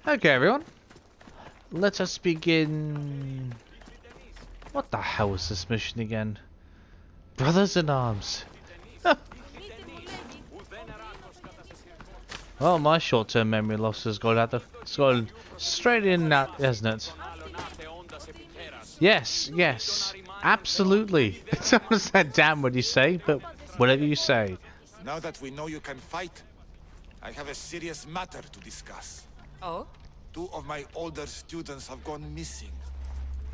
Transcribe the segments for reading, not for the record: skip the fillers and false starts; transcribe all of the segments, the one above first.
Okay, everyone. Let us begin. What the hell was this mission again? Brothers in Arms. Well, my short-term memory loss has gone straight in that, hasn't it? Yes, yes, absolutely. I don't understand damn what you say, but whatever you say. Now that we know you can fight, I have a serious matter to discuss. Oh? 2 of my older students have gone missing.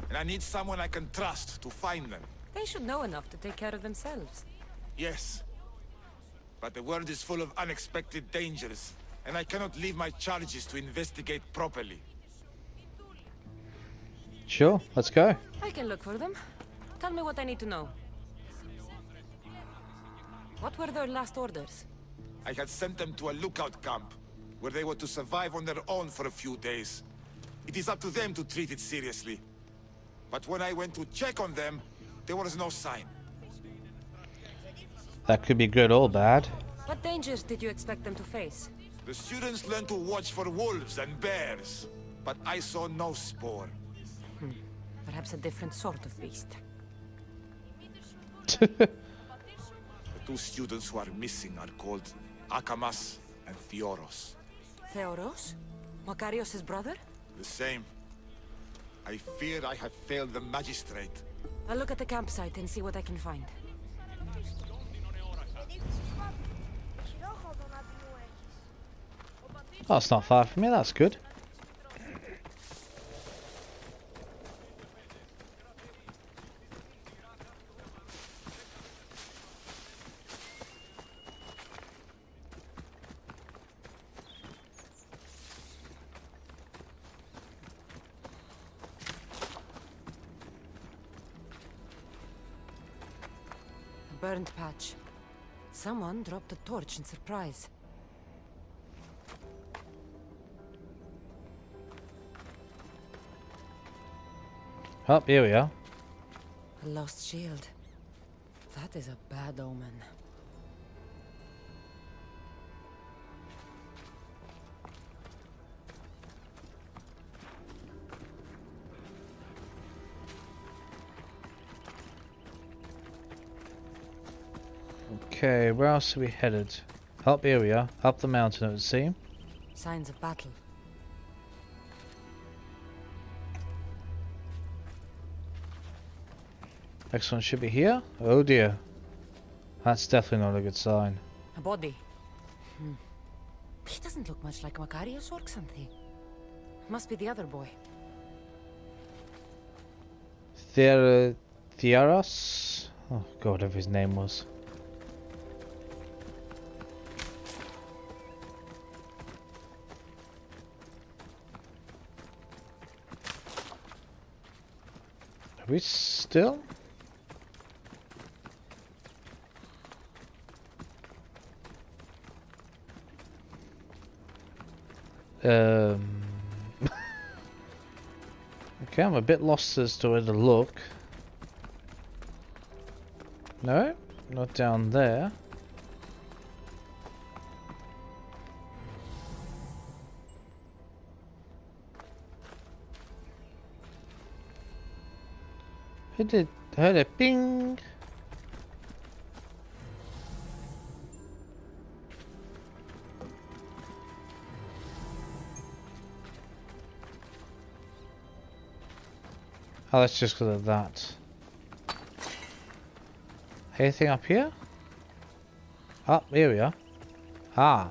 And I need someone I can trust to find them. They should know enough to take care of themselves. Yes. But the world is full of unexpected dangers, and I cannot leave my charges to investigate properly. Sure, let's go. I can look for them. Tell me what I need to know. What were their last orders? I had sent them to a lookout camp, where they were to survive on their own for a few days. It is up to them to treat it seriously. But when I went to check on them, there was no sign. That could be good or bad. What dangers did you expect them to face? The students learned to watch for wolves and bears, but I saw no spoor. Perhaps a different sort of beast. The 2 students who are missing are called Akamas and Theoros. Theoros? Makarios' brother? The same. I fear I have failed the magistrate. I'll look at the campsite and see what I can find. Oh, it's not far from me, that's good. A burned patch. Someone dropped a torch in surprise. Oh, here we are. A lost shield. That is a bad omen. Okay, where else are we headed? Up here we are. Up the mountain, it would seem. Signs of battle. Next one should be here. Oh dear. That's definitely not a good sign. A body. He doesn't look much like Makarios or Xanthi. Must be the other boy. Theoros? Oh god, whatever his name was. Are we still? Okay, I'm a bit lost as to where to look. No, not down there. Heard a ping. Oh, that's just because of that. Anything up here? Oh, here we are. Ah.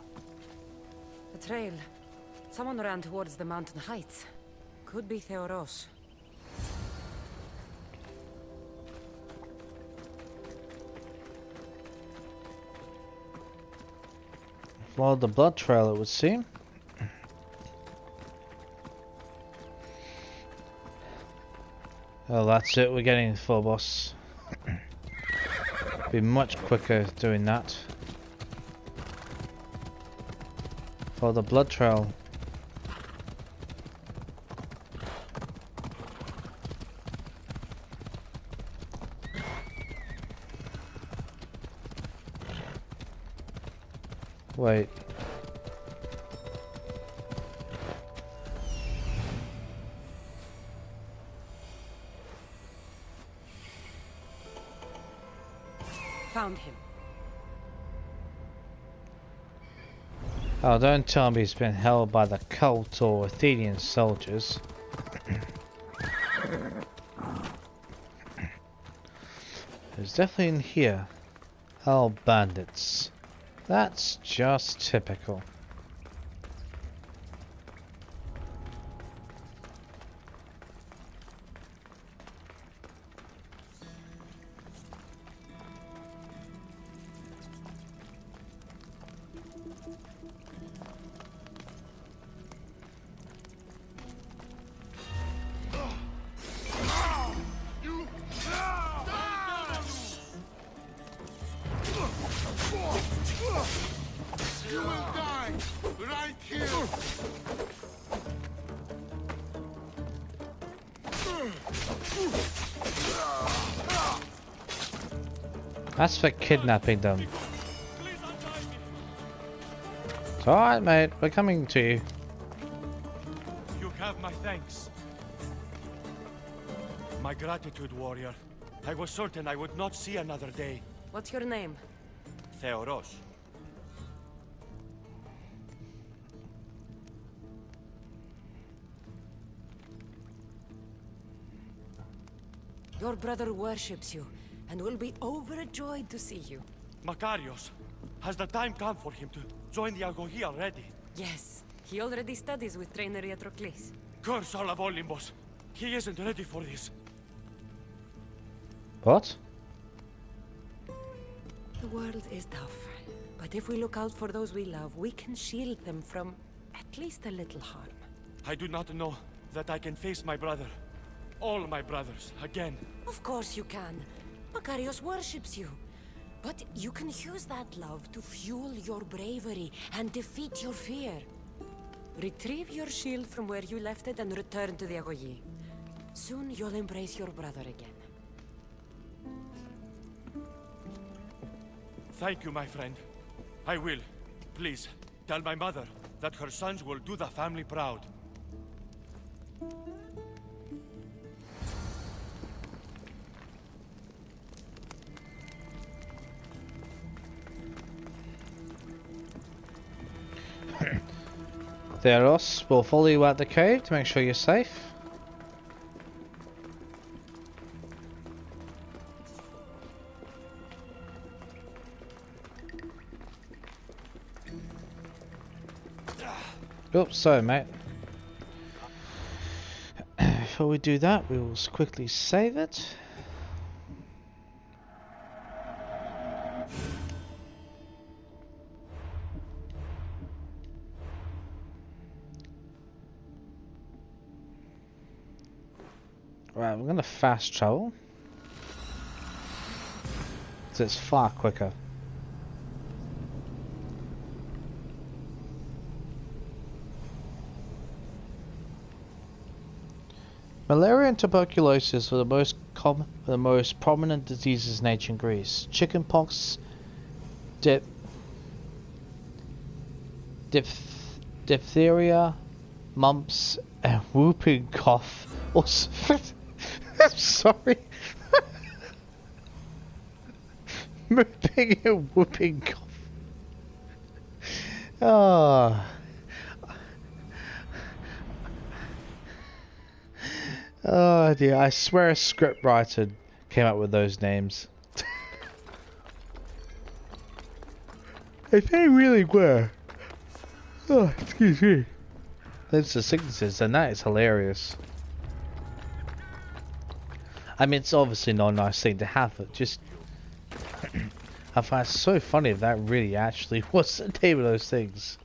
A trail. Someone ran towards the mountain heights. Could be Theoros. Followed the blood trail, it would seem. Oh, that's it. We're getting the full boss. Be much quicker doing that. For the blood trail. Wait. found him. Oh, don't tell me he's been held by the cult or Athenian soldiers. There's definitely in here. Oh, bandits. That's just typical. You will die right here. That's for kidnapping them. It's alright, mate. We're coming to you. You have my thanks. My gratitude, warrior. I was certain I would not see another day. What's your name? Theoros. Your brother worships you, and will be overjoyed to see you. Makarios. Has the time come for him to join the Agogi already? Yes, he already studies with trainer Patroclus. Curse all of Olympus. He isn't ready for this. What? The world is tough, but if we look out for those we love, we can shield them from at least a little harm. I do not know that I can face my brother. All my brothers, again. Of course you can. Makarios worships you. But you can use that love to fuel your bravery and defeat your fear. Retrieve your shield from where you left it and return to the Agogi. Soon you'll embrace your brother again. Thank you, my friend. I will. Please, tell my mother that her sons will do the family proud. Theoros will follow you out the cave to make sure you're safe. Oops, sorry mate. Before we do that, we will quickly save it. Right, we're gonna fast travel. So it's far quicker. Malaria and tuberculosis were the most prominent diseases in ancient Greece. Chickenpox, diphtheria, mumps, and whooping cough. Also, I'm sorry. Whooping and whooping cough. Ah. Oh dear, I swear a scriptwriter came up with those names. If they really were. Oh, excuse me. Those are sicknesses, and that is hilarious. I mean, it's obviously not a nice thing to have, but just... I find it so funny if that really actually was the name of those things.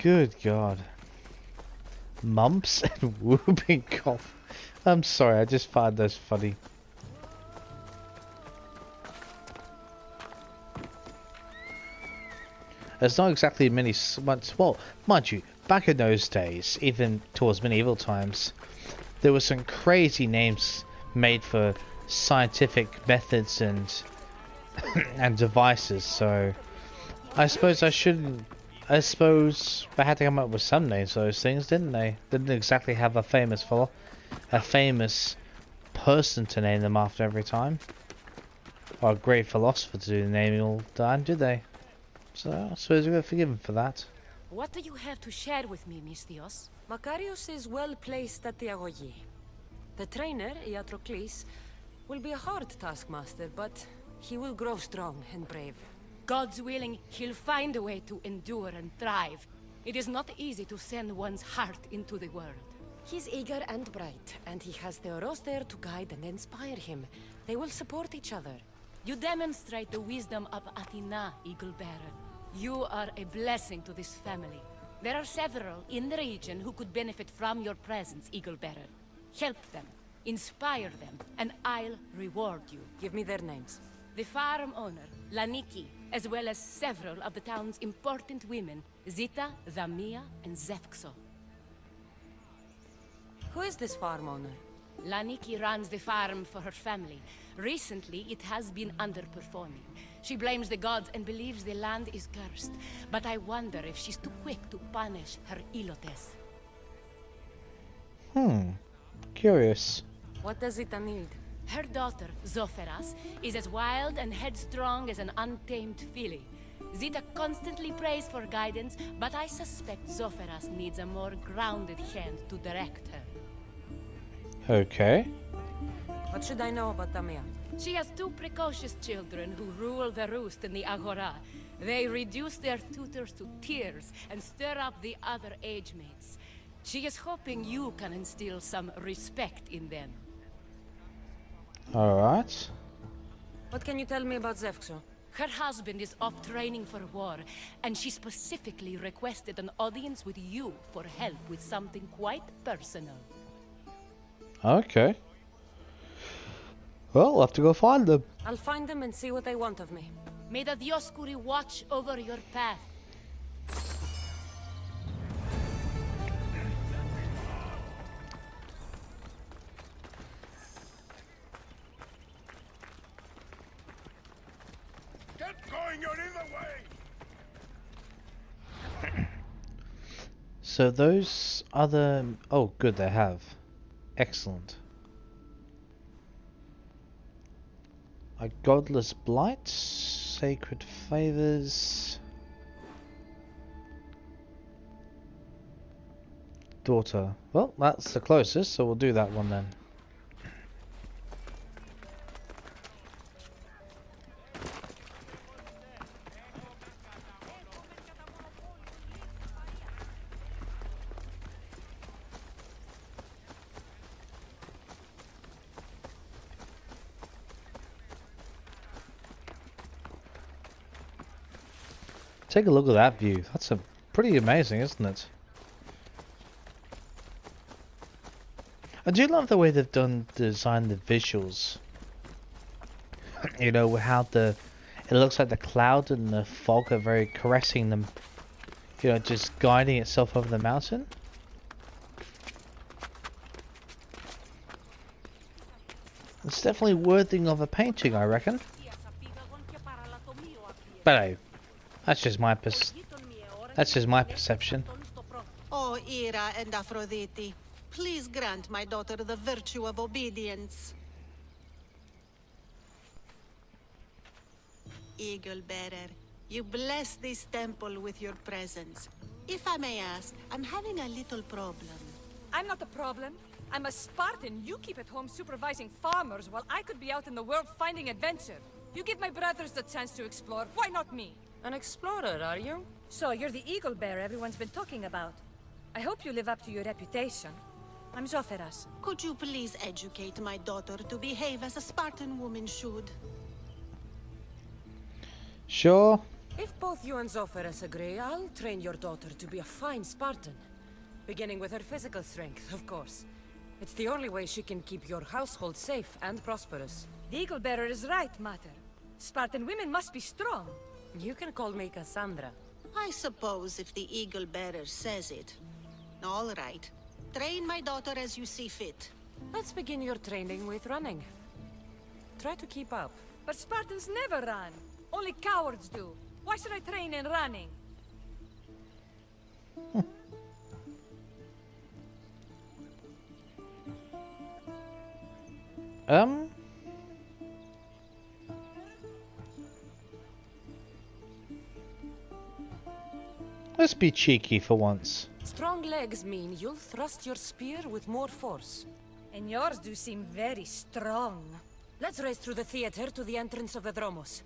Good God. Mumps and whooping cough. I'm sorry, I just find those funny. There's not exactly many months. Well, mind you, back in those days, even towards medieval times, there were some crazy names made for scientific methods and and devices. So, I suppose I shouldn't. I suppose they had to come up with some names for those things, didn't they? Didn't exactly have a famous for. a famous person to name them after every time. Or a great philosopher to do the naming all the time, do they? So I suppose we're forgiven for that. What do you have to share with me, Misthios? Makarios is well placed at the Agogi. The trainer, Iatrocles, will be a hard taskmaster, but he will grow strong and brave. God's willing, he'll find a way to endure and thrive. It is not easy to send one's heart into the world. He's eager and bright, and he has Theoros there to guide and inspire him. They will support each other. You demonstrate the wisdom of Athena, Eagle Bearer. You are a blessing to this family. There are several in the region who could benefit from your presence, Eagle Bearer. Help them, inspire them, and I'll reward you. Give me their names. The farm owner, Laniki, as well as several of the town's important women, Zita, Zamia, and Zevkso. Who is this farm owner? Laniki runs the farm for her family. Recently, it has been underperforming. She blames the gods and believes the land is cursed. But I wonder if she's too quick to punish her ilotes. Curious. What does Zita need? Her daughter, Zoferas, is as wild and headstrong as an untamed filly. Zita constantly prays for guidance, but I suspect Zoferas needs a more grounded hand to direct her. Okay. What should I know about Tamia? She has two precocious children who rule the roost in the Agora. They reduce their tutors to tears and stir up the other age mates. She is hoping you can instill some respect in them. Alright. What can you tell me about Zevkso? Her husband is off training for war, and she specifically requested an audience with you for help with something quite personal. Okay. Well, we'll have to go find them. I'll find them and see what they want of me. May the Dioscuri watch over your path. Get going, you're in the way! So those other... Oh, good, they have. Excellent. A godless blight, sacred favors, daughter. Well, that's the closest, so we'll do that one then. Take a look at that view. That's a pretty amazing, isn't it? I do love the way they've designed the visuals. You know, how it looks like the cloud and the fog are very caressing them. You know, just guiding itself over the mountain. It's definitely worthy of a painting, I reckon. But hey, that's just my perception. Oh, Ira and Aphrodite, please grant my daughter the virtue of obedience. Eagle Bearer, you bless this temple with your presence. If I may ask, I'm having a little problem. I'm not the problem. I'm a Spartan. You keep at home supervising farmers while I could be out in the world finding adventure. You give my brothers the chance to explore. Why not me? An explorer, are you? So you're the eagle bearer everyone's been talking about. I hope you live up to your reputation. I'm Zoferas. Could you please educate my daughter to behave as a Spartan woman should? Sure. If both you and Zoferas agree, I'll train your daughter to be a fine Spartan. Beginning with her physical strength, of course. It's the only way she can keep your household safe and prosperous. The eagle bearer is right, Mater. Spartan women must be strong. You can call me Cassandra. I suppose if the Eagle Bearer says it. All right. Train my daughter as you see fit. Let's begin your training with running. Try to keep up. But Spartans never run. Only cowards do. Why should I train in running? Let's be cheeky for once. Strong legs mean you'll thrust your spear with more force. And yours do seem very strong. Let's race through the theater to the entrance of the Dromos.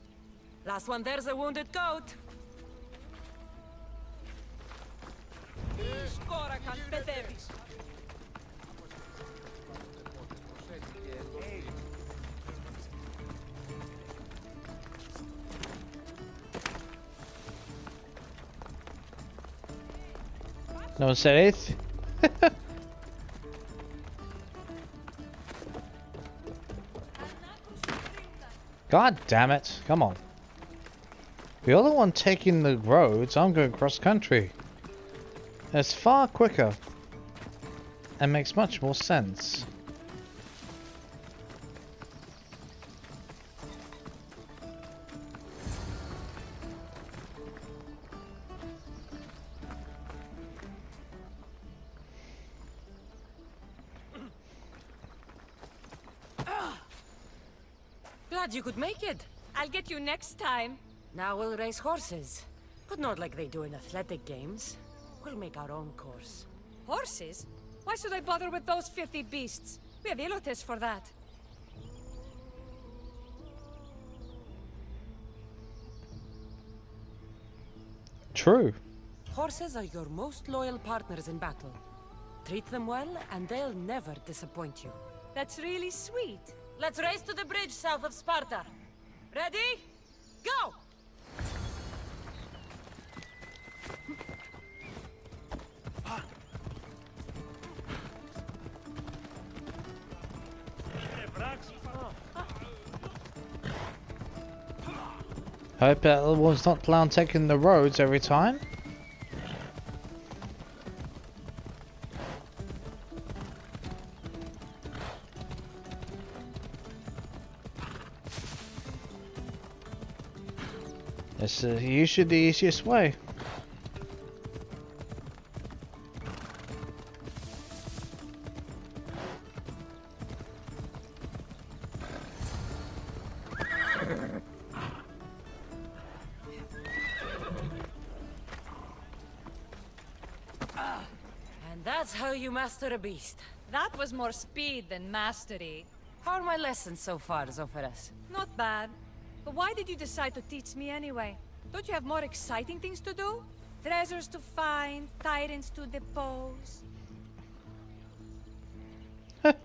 Last one there's a wounded goat. No one said anything. God damn it. Come on. You're the one taking the roads. I'm going cross country. It's far quicker. And makes much more sense. Glad you could make it. I'll get you next time. Now we'll race horses. But not like they do in athletic games. We'll make our own course. Horses? Why should I bother with those filthy beasts? We have Elotes for that. True. Horses are your most loyal partners in battle. Treat them well, and they'll never disappoint you. That's really sweet. Let's race to the bridge south of Sparta. Ready? Go! Hope that was not clown taking the roads every time. It's usually the easiest way. And that's how you master a beast. That was more speed than mastery. How are my lessons so far, Zophorus? Not bad. But why did you decide to teach me anyway? Don't you have more exciting things to do? Treasures to find, tyrants to depose. The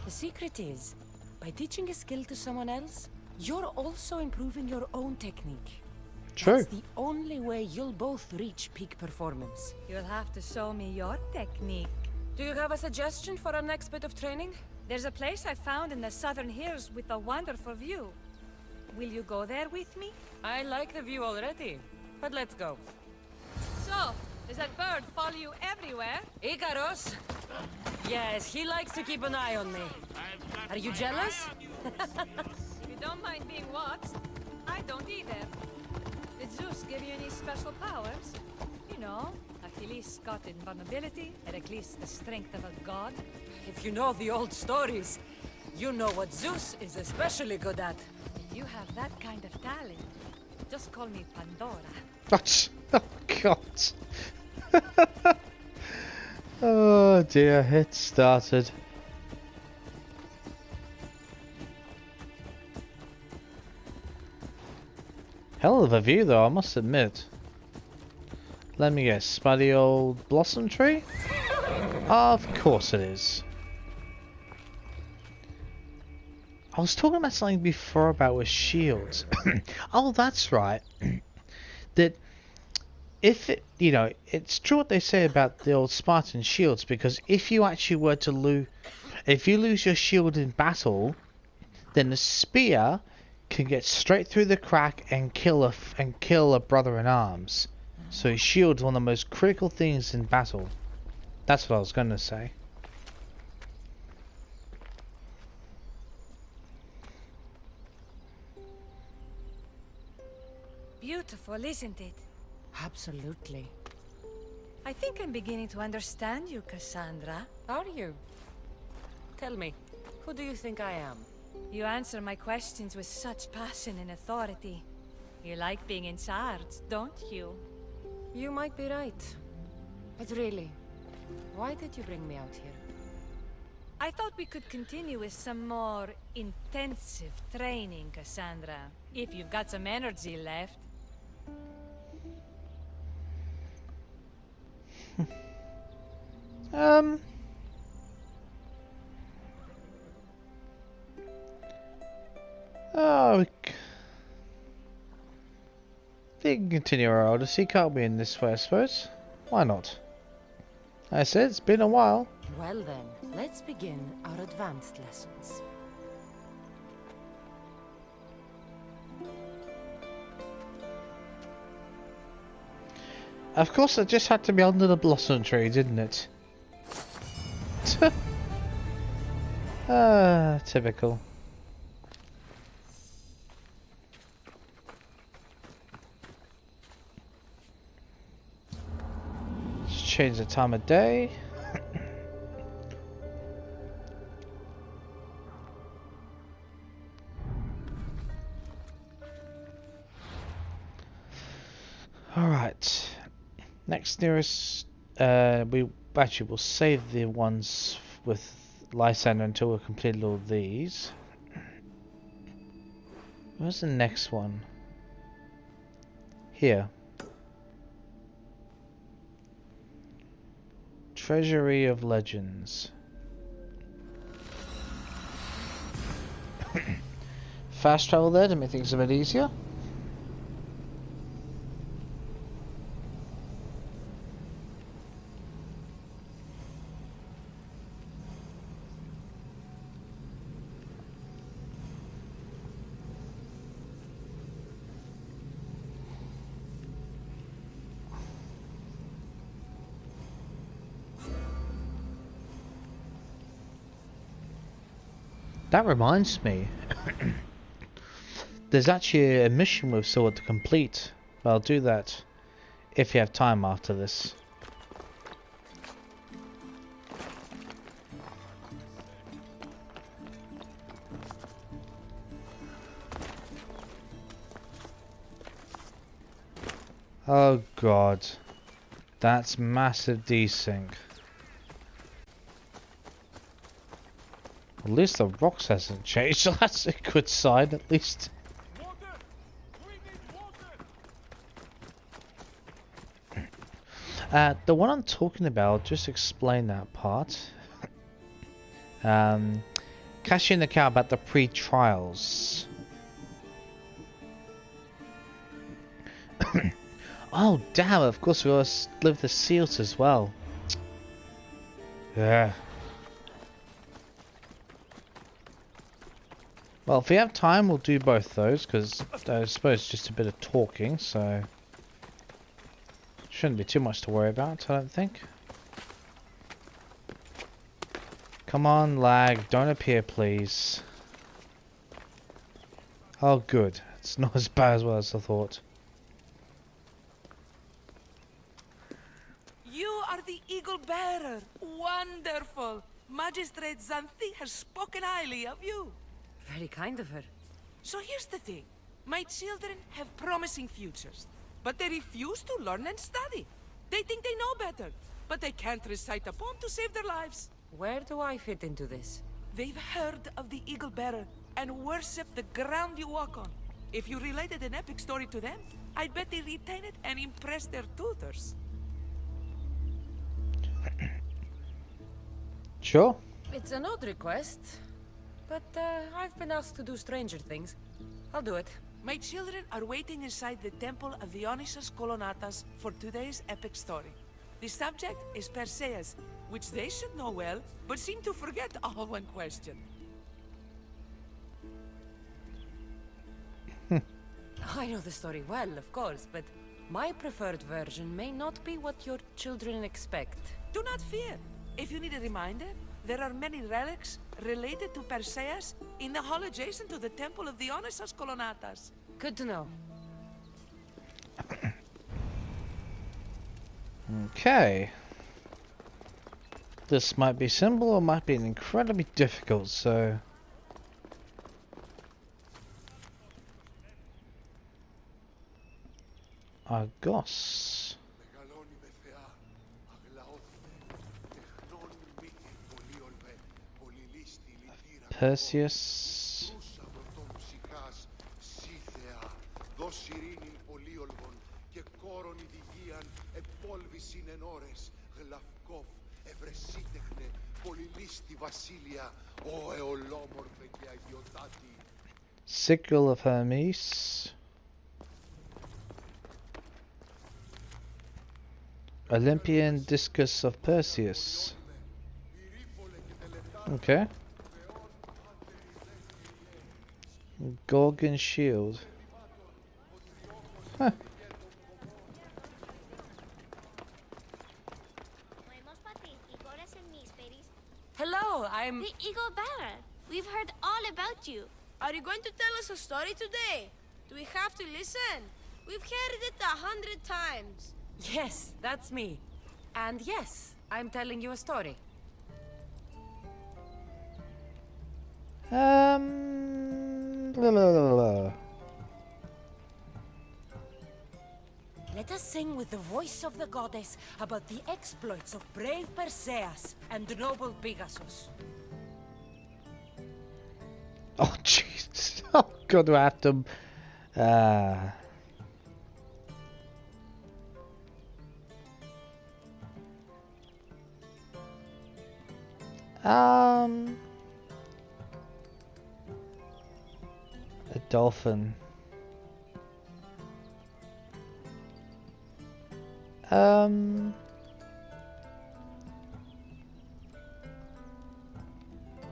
secret is, by teaching a skill to someone else, you're also improving your own technique. True. That's the only way you'll both reach peak performance. You'll have to show me your technique. Do you have a suggestion for our next bit of training? There's a place I found in the southern hills with a wonderful view. Will you go there with me? I like the view already, but let's go. So, does that bird follow you everywhere? Icaros? Yes, he likes to keep an eye on me. Are you jealous? If you don't mind being watched, I don't either. Did Zeus give you any special powers? You know, Achilles got invulnerability, Heracles the strength of a god. If you know the old stories, you know what Zeus is especially good at. If you have that kind of talent, just call me Pandora. Oh god. Oh dear, it started. Hell of a view though, I must admit. Let me guess, by the old blossom tree? Of course it is. I was talking about something before about with shields. Oh, that's right. That if it, you know, it's true what they say about the old Spartan shields, because if you actually were to lose, if you lose your shield in battle, then the spear can get straight through the crack and kill a brother in arms. So shield's one of the most critical things in battle. That's what I was going to say. Beautiful, isn't it? Absolutely. I think I'm beginning to understand you, Cassandra. Are you? Tell me, who do you think I am? You answer my questions with such passion and authority. You like being in charge, don't you? You might be right. But really, why did you bring me out here? I thought we could continue with some more intensive training, Cassandra. If you've got some energy left. Oh, we can continue our Odyssey, can't we, in this way, I suppose? Why not? I said it's been a while. Well then, let's begin our advanced lessons. Of course, it just had to be under the blossom tree, didn't it? Typical. Let's change the time of day. Alright. Next nearest, we actually will save the ones with Lysander until we've completed all these. Where's the next one? Here. Treasury of Legends. Fast travel there to make things a bit easier. That reminds me, there's actually a mission we've still got to complete. But I'll do that if you have time after this. Oh god, that's massive desync. At least the rocks hasn't changed, so that's a good sign at least. Water! We need water! The one I'm talking about, just explain that part. Cash in the cow about the pre-trials. Oh damn, of course we always live the seals as well. Yeah. Well, if we have time, we'll do both those, because I suppose it's just a bit of talking, so shouldn't be too much to worry about, I don't think. Come on, lag, don't appear, please. Oh, good. It's not as bad as well as I thought. You are the Eagle Bearer. Wonderful. Magistrate Xanthi has spoken highly of you. Very kind of her. So here's the thing. My children have promising futures, but they refuse to learn and study. They think they know better, but they can't recite a poem to save their lives. Where do I fit into this? They've heard of the Eagle Bearer and worship the ground you walk on. If you related an epic story to them, I'd bet they retain it and impress their tutors. Sure. It's an odd request, but I've been asked to do stranger things. I'll do it. My children are waiting inside the Temple of Dionysus Kolonatas for today's epic story. The subject is Perseus, which they should know well, but seem to forget all when questioned. I know the story well, of course, but my preferred version may not be what your children expect. Do not fear. If you need a reminder, there are many relics related to Perseus in the hall adjacent to the Temple of Dionysus Kolonatas. Good to know. Okay. This might be simple or might be incredibly difficult, so... Argos. Perseus. Sickle of Hermes. Olympian Discus of Perseus. Okay. Gorgon Shield. Huh. Hello, I'm... The Eagle Bearer. We've heard all about you. Are you going to tell us a story today? Do we have to listen? We've heard it 100 times. Yes, that's me. And yes, I'm telling you a story. Blah, blah, blah, blah. Let us sing with the voice of the goddess about the exploits of brave Perseus and noble Pegasus. Oh Jesus! Oh God, I have to. A dolphin.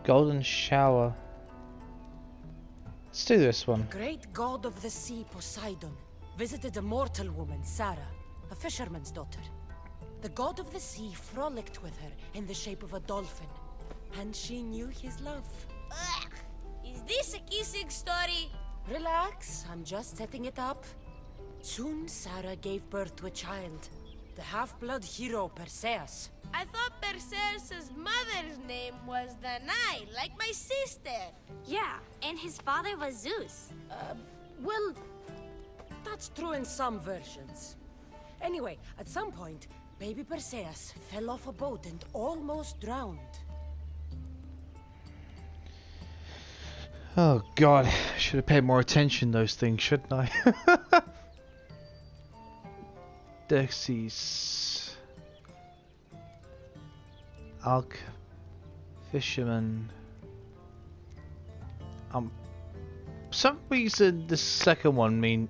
Golden shower. Let's do this one. Great god of the sea, Poseidon, visited a mortal woman, Sarah, a fisherman's daughter. The god of the sea frolicked with her in the shape of a dolphin, and she knew his love. Ugh. Is this a kissing story? Relax, I'm just setting it up. Soon Sarah gave birth to a child, the half-blood hero Perseus. I thought Perseus' mother's name was Danae, like my sister. Yeah, and his father was Zeus. Well, that's true in some versions. Anyway, at some point, baby Perseus fell off a boat and almost drowned. Oh God, I should have paid more attention to those things, shouldn't I? Dexys. Alk. Fisherman. For some reason the second one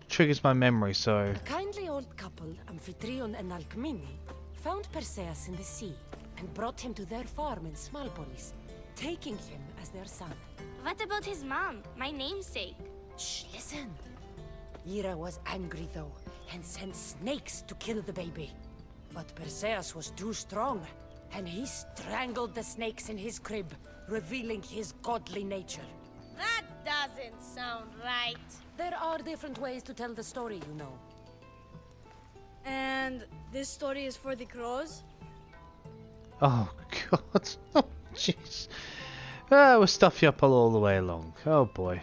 triggers my memory, so... A kindly old couple, Amphitryon and Alcmene, found Perseus in the sea and brought him to their farm in Smalpolis, taking him as their son. What about his mom, my namesake? Shh, listen. Hera was angry though, and sent snakes to kill the baby. But Perseus was too strong, and he strangled the snakes in his crib, revealing his godly nature. That doesn't sound right. There are different ways to tell the story, you know. And this story is for the crows? Oh God, oh jeez. We'll stuff you up all the way along. Oh boy.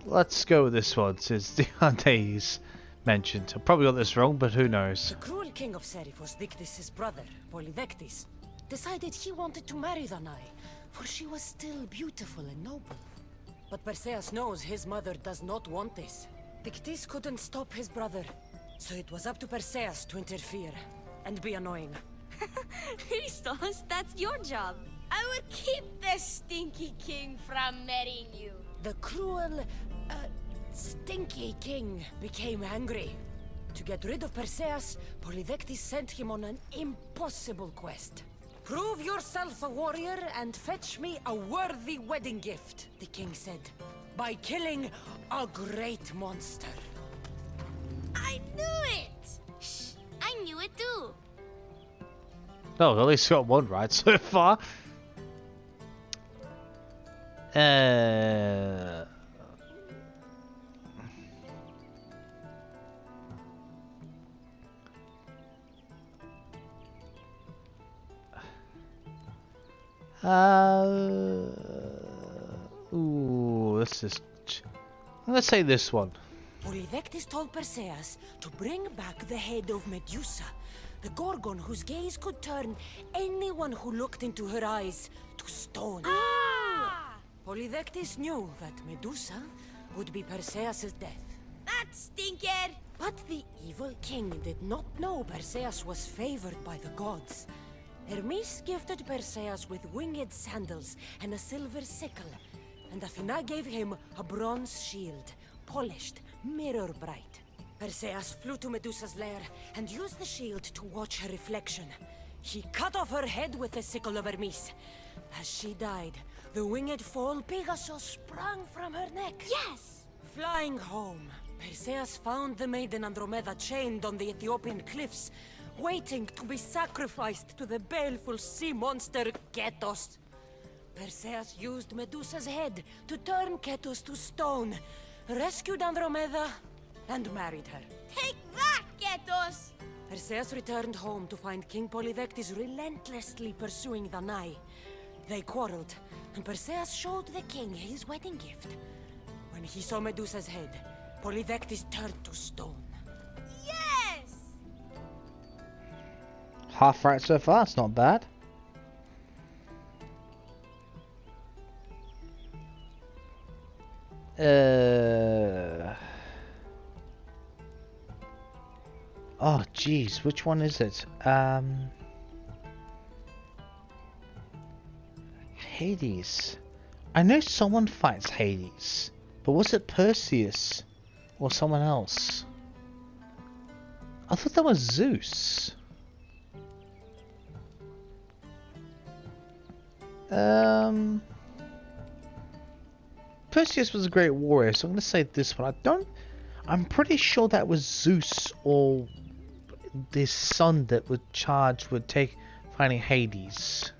Let's go with this one since the days mentioned. I probably got this wrong, but who knows? The cruel king of Seriphos, Dictys' brother, Polydectes, decided he wanted to marry Danae, for she was still beautiful and noble. But Perseus knows his mother does not want this. Dictys couldn't stop his brother, so it was up to Perseus to interfere and be annoying. Christos, that's your job. I would keep the stinky king from marrying you. The cruel, stinky king became angry. To get rid of Perseus, Polydectes sent him on an impossible quest. Prove yourself a warrior and fetch me a worthy wedding gift, the king said, by killing a great monster. I knew it! it too. Oh, at least got one right so far. Ooh, this is. I'm gonna say this one. Polyvectus told Perseus to bring back the head of Medusa, the Gorgon whose gaze could turn anyone who looked into her eyes to stone. Polyvectus knew that Medusa would be Perseus' death. That stinker! But the evil king did not know Perseus was favored by the gods. Hermes gifted Perseus with winged sandals and a silver sickle, and Athena gave him a bronze shield, polished, mirror bright. Perseus flew to Medusa's lair and used the shield to watch her reflection. He cut off her head with the sickle of Hermes. As she died, the winged foal Pegasus sprang from her neck. Yes! Flying home, Perseus found the maiden Andromeda chained on the Ethiopian cliffs, waiting to be sacrificed to the baleful sea monster Ketos. Perseus used Medusa's head to turn Ketos to stone, rescued Andromeda, and married her. Take that, Ketos! Perseus returned home to find King Polyvectus relentlessly pursuing the Nai. They quarreled, and Perseus showed the king his wedding gift. When he saw Medusa's head, Polyvectus turned to stone. Yes! Half right so far, it's not bad. Oh, jeez, which one is it? Hades. I know someone fights Hades, but was it Perseus or someone else? I thought that was Zeus. Perseus was a great warrior, so I'm gonna say this one. I'm pretty sure that was Zeus or this son that was charged with finding Hades.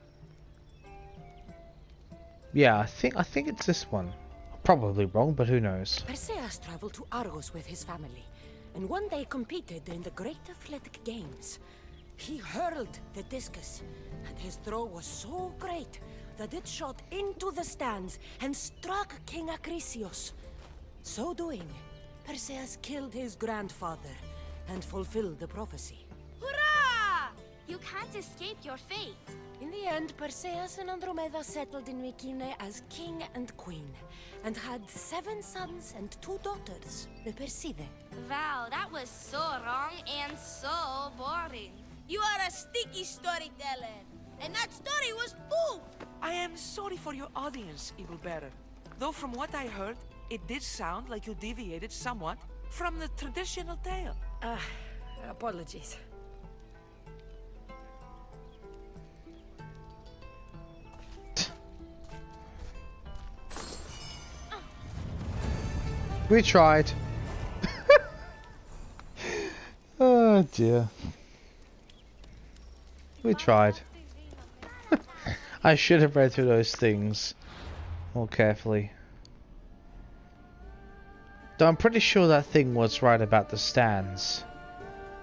Yeah, I think it's this one. Probably wrong, but who knows? Perseus traveled to Argos with his family, and one day competed in the Great Athletic Games. He hurled the discus, and his throw was so great that it shot into the stands and struck King Acrisius. So doing, Perseus killed his grandfather and fulfilled the prophecy. Hurrah! You can't escape your fate. In the end, Perseus and Andromeda settled in Mycenae as king and queen, and had 7 sons and 2 daughters, the Perside. Wow, that was so wrong and so boring. You are a sticky storyteller, and that story was poop! I am sorry for your audience, Evil Bearer. Though from what I heard, it did sound like you deviated somewhat from the traditional tale. Apologies. We tried. Oh dear. We tried. I should have read through those things more carefully. Though I'm pretty sure that thing was right about the stands.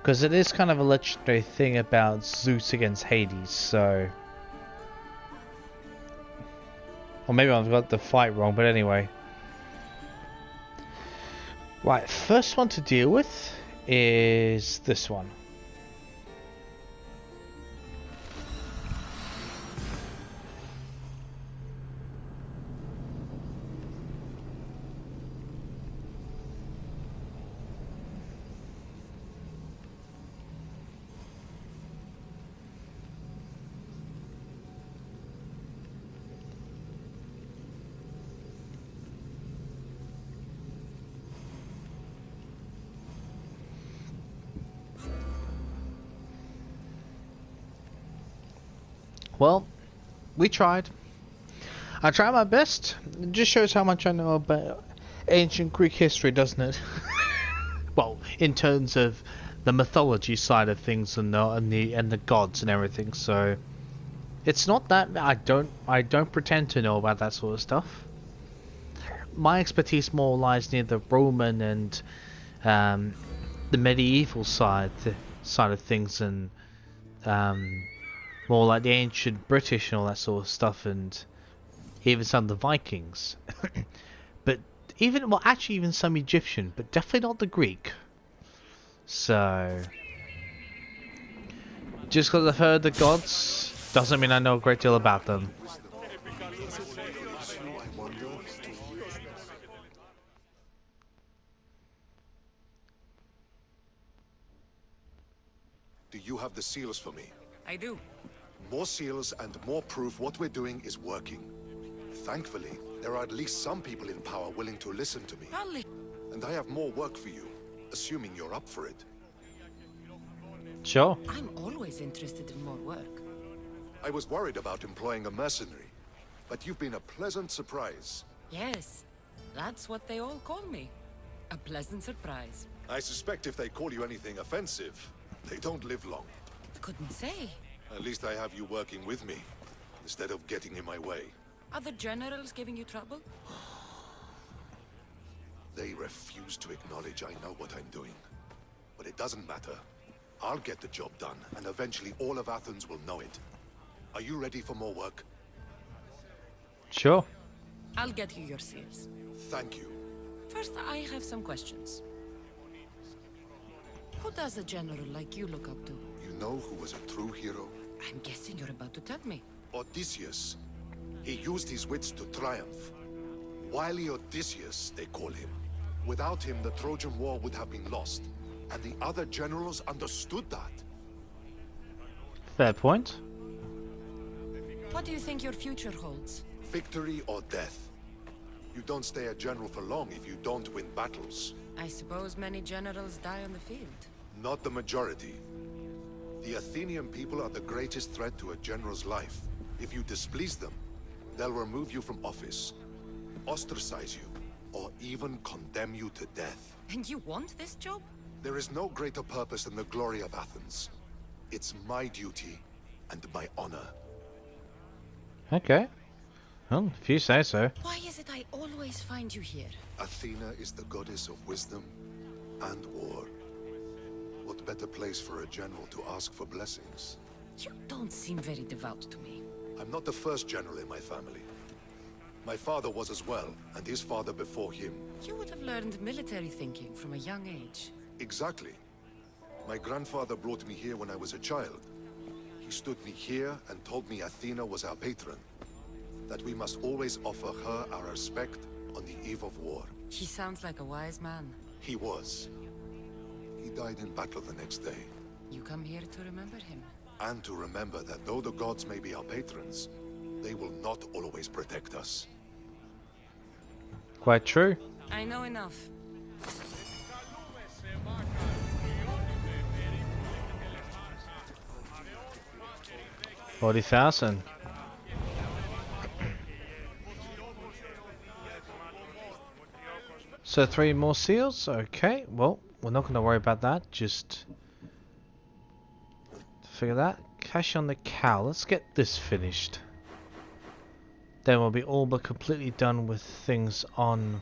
Because it is kind of a legendary thing about Zeus against Hades, so... Or maybe I've got the fight wrong, but anyway. Right, first one to deal with is this one. Well, we tried. I tried my best. It just shows how much I know about ancient Greek history, doesn't it? Well, in terms of the mythology side of things and the gods and everything. So it's not that I don't pretend to know about that sort of stuff. My expertise more lies near the Roman and the medieval side of things, and more like the ancient British and all that sort of stuff, and even some of the Vikings. But actually even some Egyptian, but definitely not the Greek. So just because I've heard the gods doesn't mean I know a great deal about them. Do you have the seals for me? I do. More seals and more proof what we're doing is working. Thankfully, there are at least some people in power willing to listen to me. And I have more work for you, assuming you're up for it. Sure. I'm always interested in more work. I was worried about employing a mercenary, but you've been a pleasant surprise. Yes, that's what they all call me. A pleasant surprise. I suspect if they call you anything offensive, they don't live long. Couldn't say. At least I have you working with me, instead of getting in my way. Are the generals giving you trouble? They refuse to acknowledge I know what I'm doing. But it doesn't matter. I'll get the job done, and eventually all of Athens will know it. Are you ready for more work? Sure. I'll get you your seals. Thank you. First, I have some questions. Who does a general like you look up to? You know who was a true hero? I'm guessing you're about to tell me. Odysseus. He used his wits to triumph. Wily Odysseus, they call him. Without him, the Trojan War would have been lost. And the other generals understood that. Fair point. What do you think your future holds? Victory or death. You don't stay a general for long if you don't win battles. I suppose many generals die on the field. Not the majority. The Athenian people are the greatest threat to a general's life. If you displease them, they'll remove you from office, ostracize you, or even condemn you to death. And you want this job? There is no greater purpose than the glory of Athens. It's my duty and my honor. Okay. Well, if you say so. Why is it I always find you here? Athena is the goddess of wisdom and war. What better place for a general to ask for blessings? You don't seem very devout to me. I'm not the first general in my family. My father was as well, and his father before him. You would have learned military thinking from a young age. Exactly. My grandfather brought me here when I was a child. He stood me here and told me Athena was our patron. That we must always offer her our respect on the eve of war. He sounds like a wise man. He was. He died in battle the next day. You come here to remember him. And to remember that though the gods may be our patrons, they will not always protect us. Quite true. I know enough. 40,000. So 3 more seals. Okay, well, we're not going to worry about that. Just figure that. Cash on the cow. Let's get this finished. Then we'll be all but completely done with things on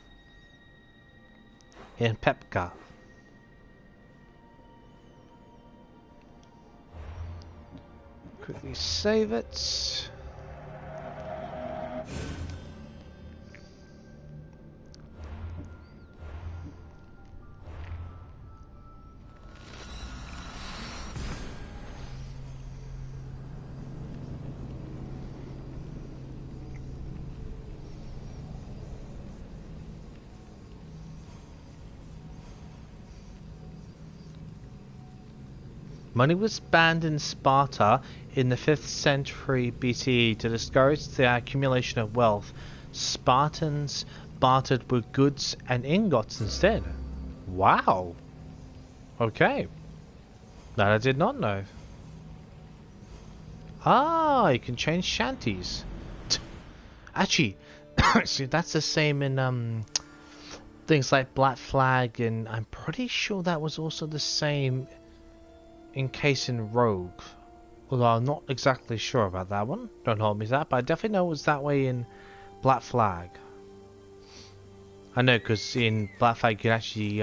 in Pepka. Quickly save it. Money was banned in Sparta in the 5th century BCE to discourage the accumulation of wealth. Spartans bartered with goods and ingots instead. Wow. Okay. That I did not know. Ah, you can change shanties. Actually, see, that's the same in things like Black Flag, and I'm pretty sure that was also the same encasing Rogue. Although I'm not exactly sure about that one. Don't hold me to that, but I definitely know it was that way in Black Flag. I know because in Black Flag you can actually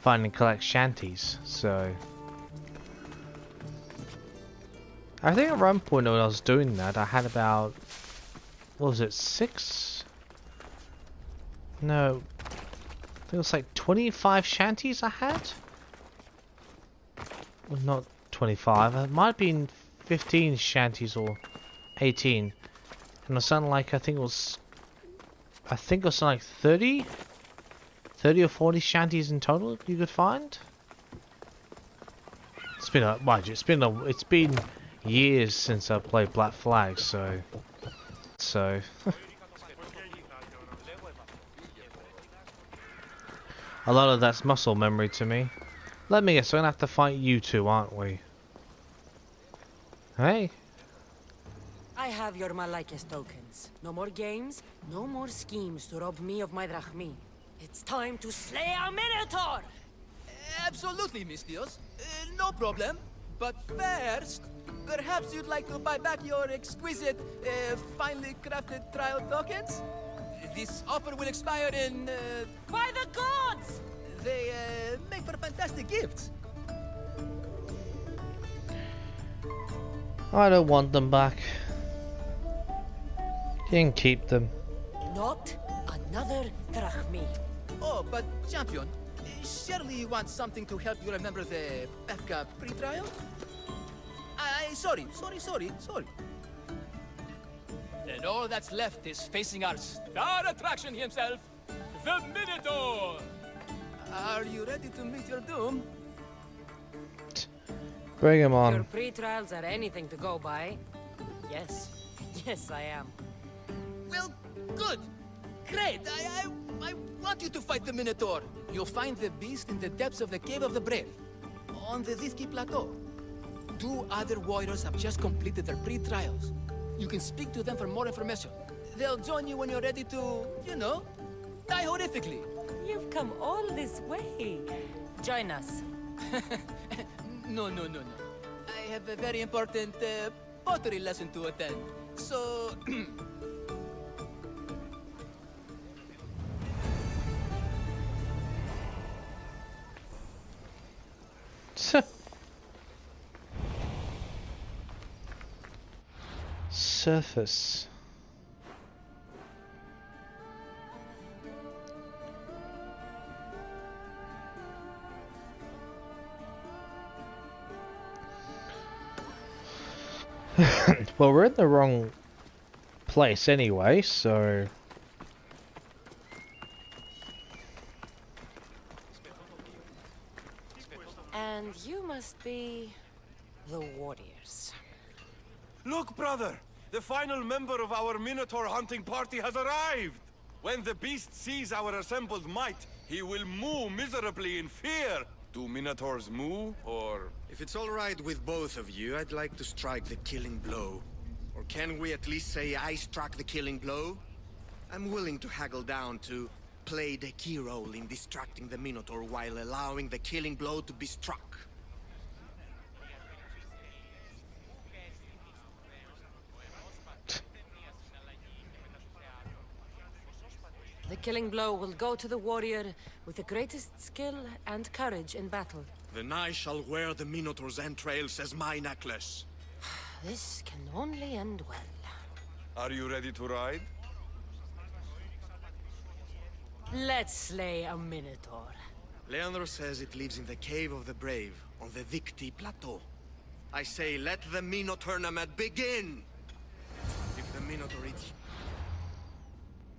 find and collect shanties, so... I think at one point when I was doing that, I had about... what was it, 6? No... I think it was like 25 shanties I had? Well, not 25, it might have been 15 shanties or 18. And it was something like, I think it was something like 30 or 40 shanties in total you could find. It's been mind you, it's been years since I played Black Flag, so a lot of that's muscle memory to me. Let me guess, we're gonna have to fight you two, aren't we? Hey. I have your Malakis tokens. No more games, no more schemes to rob me of my drachmi. It's time to slay a Minotaur! Absolutely, Mistios. No problem. But first, perhaps you'd like to buy back your exquisite, finely crafted trial tokens? This offer will expire in... By the gods! They make for fantastic gifts. I don't want them back. You can keep them. Not another drachmi. Oh, but champion, surely you want something to help you remember the Befka pre-trial? Sorry. And all that's left is facing our star attraction himself, the Minotaur! Are you ready to meet your doom? Bring him on. Your pre-trials are anything to go by. Yes. Yes, I am. Well, good. Great. I want you to fight the Minotaur. You'll find the beast in the depths of the Cave of the Brave, on the Zithki Plateau. 2 other warriors have just completed their pre-trials. You can speak to them for more information. They'll join you when you're ready to, you know, die horrifically. You've come all this way. Join us. No. I have a very important pottery lesson to attend. So... Surface. Well, we're in the wrong place anyway, so... And you must be... the warriors. Look, brother! The final member of our Minotaur hunting party has arrived! When the beast sees our assembled might, he will moo miserably in fear! Do Minotaurs moo, or...? If it's all right with both of you, I'd like to strike the killing blow. Or can we at least say I struck the killing blow? I'm willing to haggle down to play the key role in distracting the Minotaur while allowing the killing blow to be struck. The killing blow will go to the warrior with the greatest skill and courage in battle. Then I shall wear the Minotaur's entrails as my necklace. This can only end well. Are you ready to ride? Let's slay a Minotaur. Leonor says it lives in the Cave of the Brave, on the Zithki Plateau. I say let the Minotaur tournament begin! If the Minotaur eats...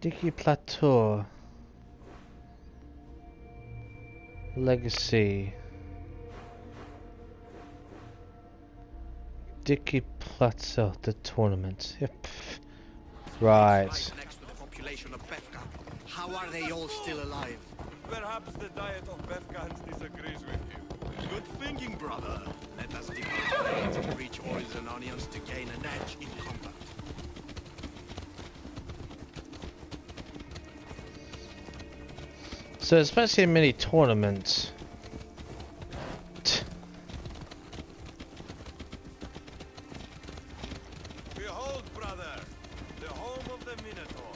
Zithki Plateau. Legacy. Zithki Plateau, the tournament. Yep. Right. Next to the population of Befka. How are they all still alive? Perhaps the diet of Befkans disagrees with you. Good thinking, brother. Let us depart blades and reach oils and onions to gain an edge in combat. So especially in many tournaments, the Minotaur?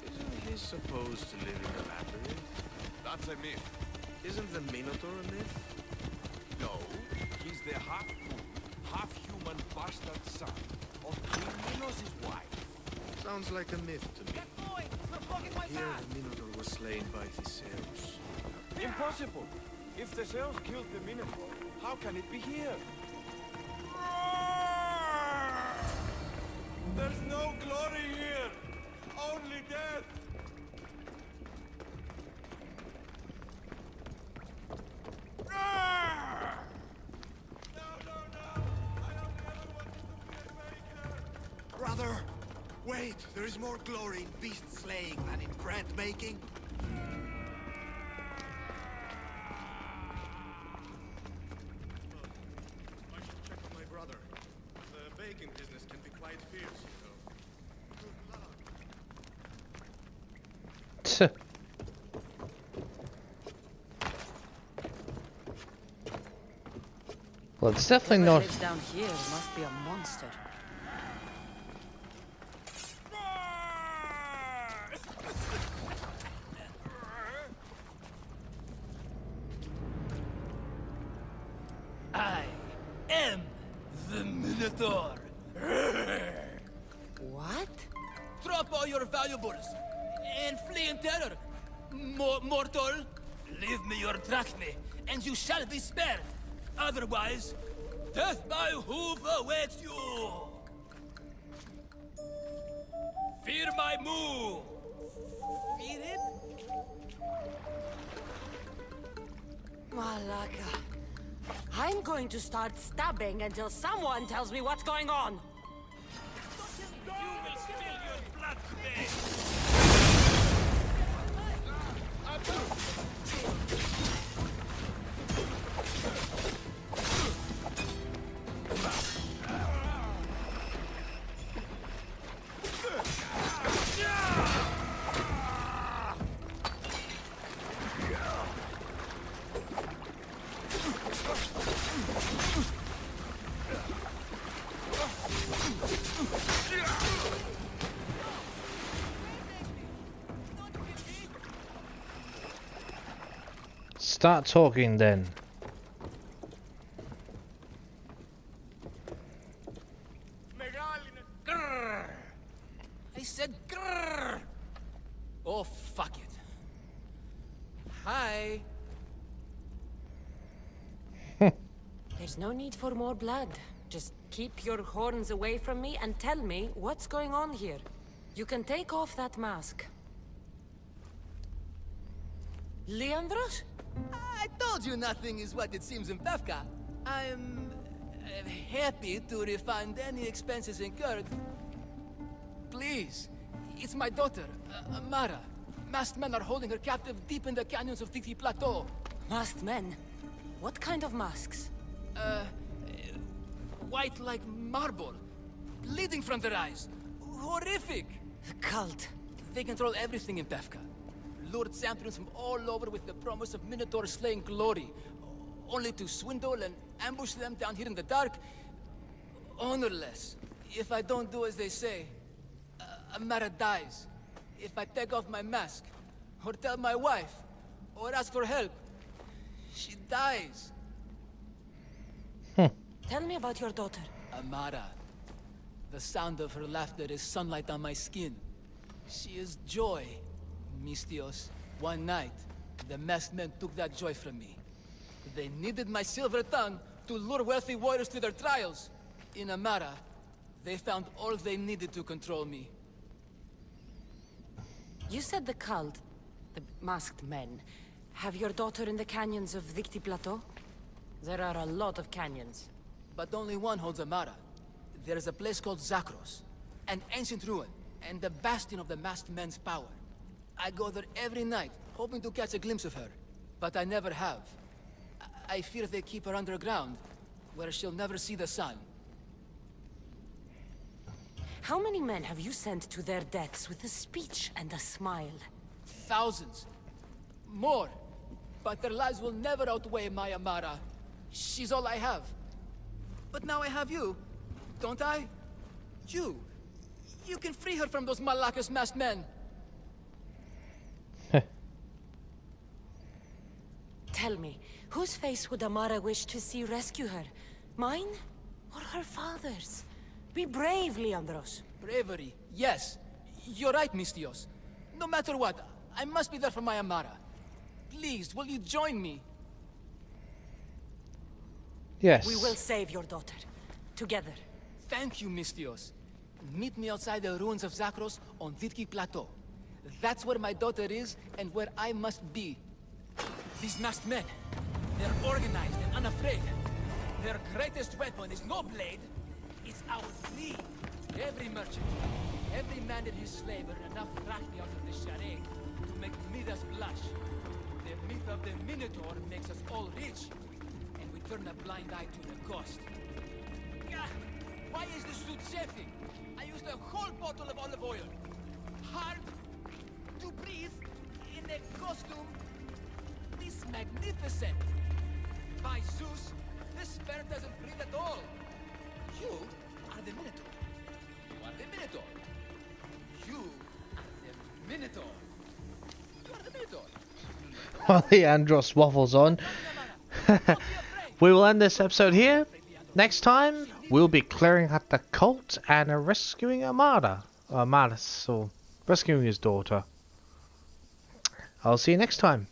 Isn't he supposed to live in the labyrinth? That's a myth. Isn't the Minotaur a myth? No, he's the half-moon, half-human bastard son of King Minos' wife. Sounds like a myth to me. Here the Minotaur was slain by Theseus. Impossible! If Theseus killed the Minotaur, how can it be here? There's no glory here! Only death! Brother, wait! There is more glory in beast slaying than in bread making. I should check on my brother. The baking business can be quite fierce, you know. Good luck. Well, it's definitely Whoever not. lives down here must be a monster. I am the Minotaur. What? Drop all your valuables and flee in terror. Mortal, leave me your drachme, and you shall be spared. Otherwise, death by hoof awaits you. Fear my move. Fear it? Malaka. I'm going to start stabbing until someone tells me what's going on. You will spill your blood today. Start talking then. Grrr. I said grrr. Oh, fuck it. Hi. There's no need for more blood. Just keep your horns away from me and tell me what's going on here. You can take off that mask. Leandros? I told you nothing is what it seems in Pevka. I'm happy to refund any expenses incurred. Please, it's my daughter, Amara. Masked men are holding her captive deep in the canyons of Titi Plateau. Masked men? What kind of masks? White like marble, bleeding from their eyes. Horrific! The cult. They control everything in Pevka. Lured champions from all over with the promise of Minotaur slaying glory, only to swindle and ambush them down here in the dark. Honorless. If I don't do as they say, Amara dies. If I take off my mask, or tell my wife, or ask for help, she dies. Tell me about your daughter. Amara. The sound of her laughter is sunlight on my skin. She is joy, Mistios. One night, the masked men took that joy from me. They needed my silver tongue to lure wealthy warriors to their trials. In Amara, they found all they needed to control me. You said the cult, the masked men, have your daughter in the canyons of Dicti Plateau? There are a lot of canyons. But only one holds Amara. There is a place called Zakros, an ancient ruin, and the bastion of the masked men's power. I go there every night, hoping to catch a glimpse of her. But I never have. I fear they keep her underground, where she'll never see the sun. How many men have you sent to their deaths with a speech and a smile? Thousands. More. But their lives will never outweigh my Amara. She's all I have. But now I have you, don't I? You. You can free her from those Malakas masked men. Tell me, whose face would Amara wish to see rescue her? Mine? Or her father's? Be brave, Leandros. Bravery, yes. You're right, Mistios. No matter what, I must be there for my Amara. Please, will you join me? Yes. We will save your daughter. Together. Thank you, Mistios. Meet me outside the ruins of Zakros on Vitki Plateau. That's where my daughter is and where I must be. These masked men, they're organized and unafraid. Their greatest weapon is no blade, it's our greed. Every merchant, every man and his slave earn enough drachmi out of this charade to make Midas blush. The myth of the Minotaur makes us all rich, and we turn a blind eye to the cost. Gah! Why is this suit chafing? I used a whole bottle of olive oil. Hard to breathe in a costume this magnificent. By Zeus, this spare doesn't breathe at all. You are the Minotaur. You are the Minotaur. You are the Minotaur. You are the Minotaur. While Leandros waffles on, we will end this episode here. Next time, we'll be clearing out the cult and rescuing Amara. Amaris, or rescuing his daughter. I'll see you next time.